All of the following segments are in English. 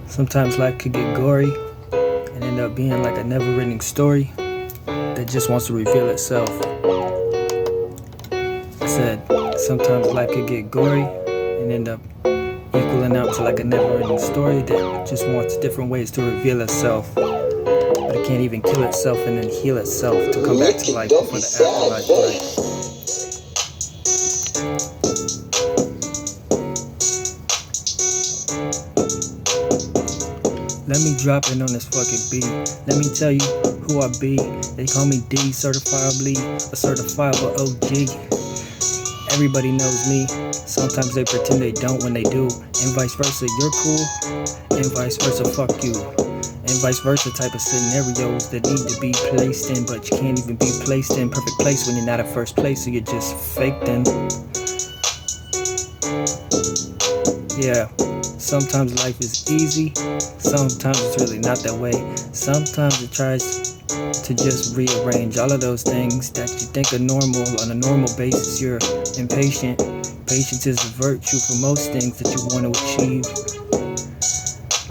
Sometimes life could get gory and end up being like a never-ending story that just wants to reveal itself. I said, sometimes life could get gory and end up equaling out to like a never-ending story that just wants different ways to reveal itself. But it can't even kill itself and then heal itself to come back to life before the afterlife, right? Let me drop in on this fucking beat. Let me tell you who I be. They call me D, certifiably a certifiable OG. Everybody knows me. Sometimes they pretend they don't when they do. And vice versa, you're cool. And vice versa, fuck you. And vice versa type of scenarios that need to be placed in, but you can't even be placed in perfect place when you're not at first place, so you're just faked in. Yeah. Sometimes life is easy, sometimes it's really not that way. Sometimes it tries to just rearrange all of those things that you think are normal. On a normal basis, you're impatient. Patience is a virtue for most things that you want to achieve.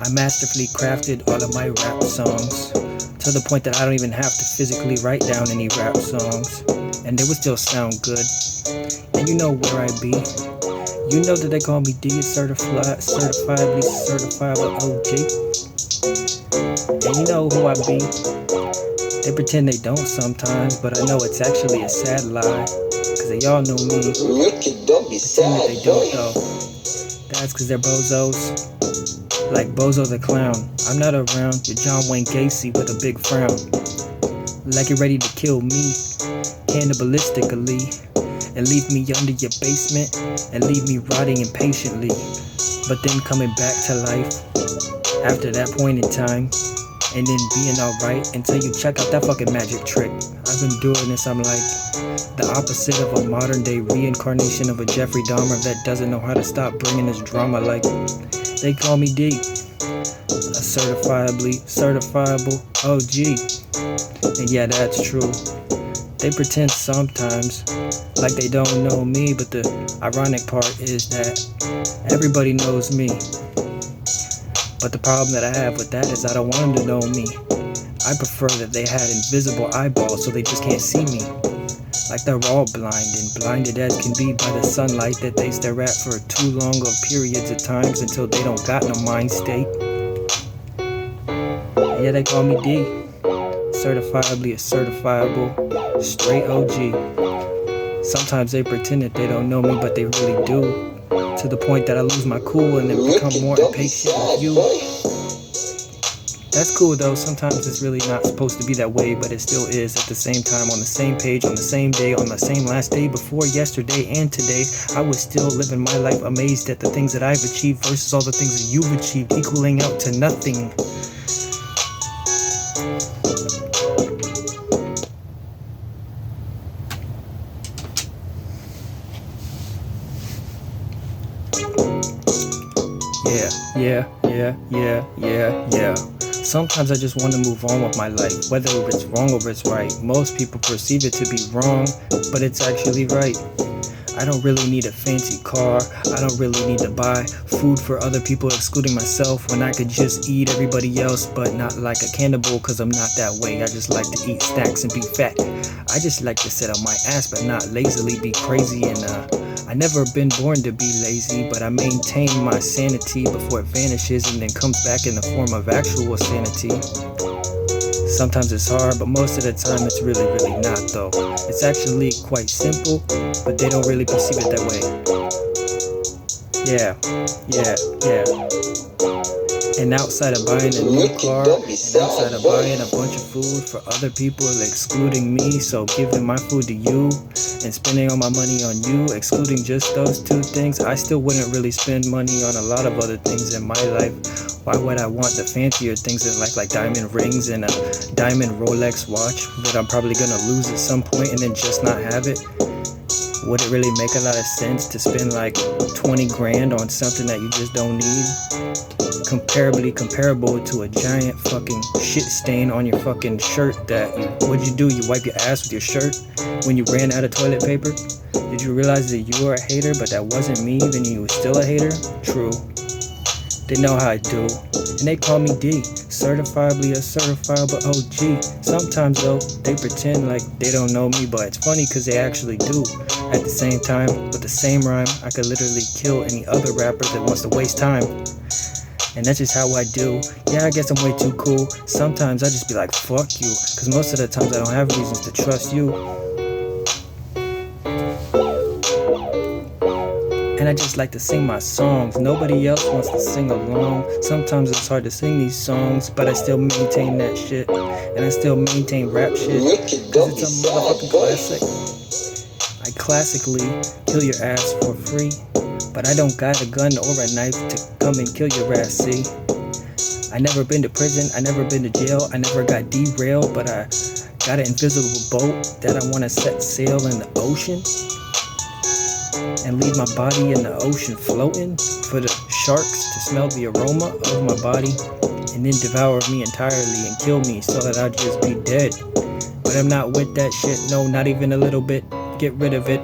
I masterfully crafted all of my rap songs to the point that I don't even have to physically write down any rap songs, and they would still sound good. And you know where I be. You know that they call me D, certifiably certifiable OG. And you know who I be. They pretend they don't sometimes, but I know it's actually a sad lie, cause they all know me. Pretend that they don't though. That's cause they're bozos. Like Bozo the Clown. I'm not around, you're John Wayne Gacy with a big frown. Like you're ready to kill me, cannibalistically. And leave me under your basement and leave me rotting impatiently, but then coming back to life after that point in time and then being alright until you check out that fucking magic trick. I've been doing this, I'm like the opposite of a modern day reincarnation of a Jeffrey Dahmer that doesn't know how to stop bringing his drama. Like they call me D, a certifiable OG. And yeah, that's true. They pretend sometimes like they don't know me, but the ironic part is that everybody knows me. But the problem that I have with that is I don't want them to know me. I prefer that they had invisible eyeballs so they just can't see me. Like they're all blind, and blinded as can be by the sunlight that they stare at for too long of periods of times until they don't got no mind state. And yeah, they call me D, certifiably a certifiable straight OG. Sometimes they pretend that they don't know me, but they really do. To the point that I lose my cool and then become more impatient with you. That's cool though, sometimes it's really not supposed to be that way, but it still is at the same time, on the same page, on the same day, on the same last day before yesterday and today. I was still living my life amazed at the things that I've achieved versus all the things that you've achieved, equaling out to nothing. Yeah. Sometimes I just want to move on with my life, whether it's wrong or it's right. Most people perceive it to be wrong, but it's actually right. I don't really need a fancy car. I don't really need to buy food for other people, excluding myself, when I could just eat everybody else, but not like a cannibal, cause I'm not that way. I just like to eat snacks and be fat. I just like to sit on my ass, but not lazily be crazy. And I never been born to be lazy, but I maintain my sanity before it vanishes and then comes back in the form of actual sanity. Sometimes it's hard, but most of the time it's really not though. It's actually quite simple, but they don't really perceive it that way. Yeah. And outside of buying a new car, and outside of buying a bunch of food for other people, excluding me, so giving my food to you, and spending all my money on you, excluding just those two things, I still wouldn't really spend money on a lot of other things in my life. Why would I want the fancier things in life, like diamond rings and a diamond Rolex watch that I'm probably gonna lose at some point and then just not have it? Would it really make a lot of sense to spend like 20 grand on something that you just don't need? Comparable to a giant fucking shit stain on your fucking shirt that what'd you do? You wipe your ass with your shirt when you ran out of toilet paper? Did you realize that you were a hater, but that wasn't me, then you were still a hater? True. They know how I do. And they call me D, certifiably a certifiable OG. Sometimes though, they pretend like they don't know me, but it's funny cause they actually do. At the same time, with the same rhyme, I could literally kill any other rapper that wants to waste time. And that's just how I do. Yeah, I guess I'm way too cool. Sometimes I just be like, fuck you. Cause most of the times I don't have reasons to trust you. And I just like to sing my songs. Nobody else wants to sing along. Sometimes it's hard to sing these songs, but I still maintain that shit. And I still maintain rap shit. Cause it's a motherfucking classic. I classically kill your ass for free. But I don't got a gun or a knife to come and kill your ass, see? I never been to prison, I never been to jail, I never got derailed, but I got an invisible boat that I wanna set sail in the ocean and leave my body in the ocean floating for the sharks to smell the aroma of my body and then devour me entirely and kill me so that I'd just be dead. But I'm not with that shit, no, not even a little bit. Get rid of it.